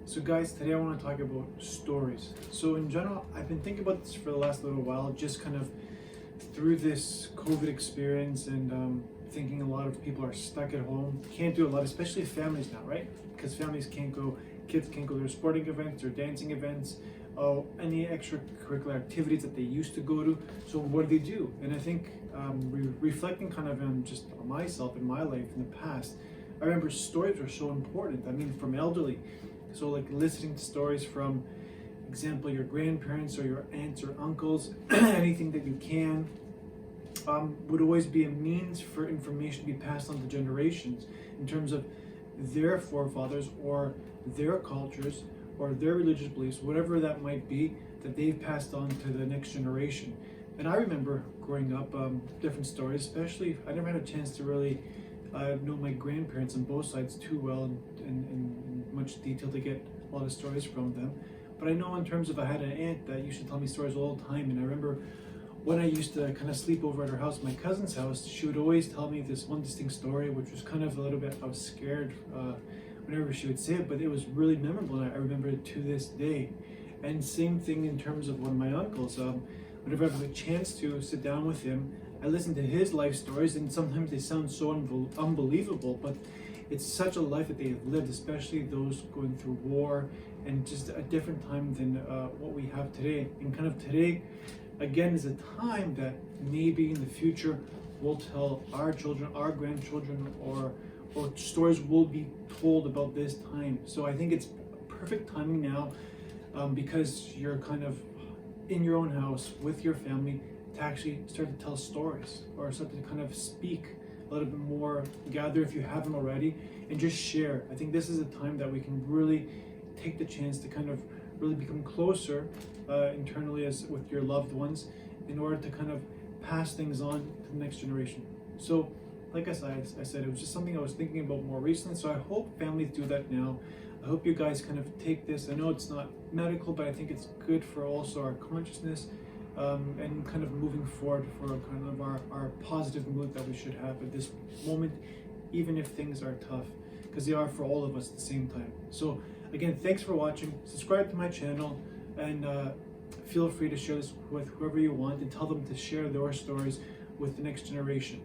So guys, today I want to talk about stories. So in general, I've been thinking about this for the last little while, just kind of through this COVID experience and thinking a lot of people are stuck at home, can't do a lot, especially families now, right? Because families can't go, kids can't go to their sporting events or dancing events, any extracurricular activities that they used to go to. So what do? And I think reflecting kind of on just on myself and my life in the past, I remember stories were so important. I mean, from elderly. So like listening to stories from, example, your grandparents or your aunts or uncles, anything that you can, would always be a means for information to be passed on to generations in terms of their forefathers or their cultures or their religious beliefs, whatever that might be, that they've passed on to the next generation. And I remember growing up, different stories, especially I never had a chance to really know my grandparents on both sides too well in much detail to get a lot of stories from them. But I know in terms of I had an aunt that used to tell me stories all the time, and I remember when I used to kind of sleep over at her house, my cousin's house, she would always tell me this one distinct story, which was kind of a little bit, I was scared whenever she would say it, but it was really memorable, and I remember it to this day. And same thing in terms of one of my uncles. Whenever I have a chance to sit down with him, I listen to his life stories, and sometimes they sound so unbelievable, but it's such a life that they have lived, especially those going through war and just a different time than what we have today. And kind of today, again, is a time that maybe in the future we'll tell our children, our grandchildren, or stories will be told about this time. So I think it's perfect timing now because you're kind of in your own house with your family to actually start to tell stories or start to kind of speak a little bit more, gather if you haven't already, and just share. I think this is a time that we can really take the chance to kind of really become closer internally as with your loved ones in order to kind of pass things on to the next generation. So like I said, it was just something I was thinking about more recently, so I hope families do that now. I hope you guys kind of take this. I know it's not medical, but I think it's good for also our consciousness and kind of moving forward for kind of our positive mood that we should have at this moment, even if things are tough, because they are for all of us at the same time. So again, thanks for watching. Subscribe to my channel and feel free to share this with whoever you want and tell them to share their stories with the next generation.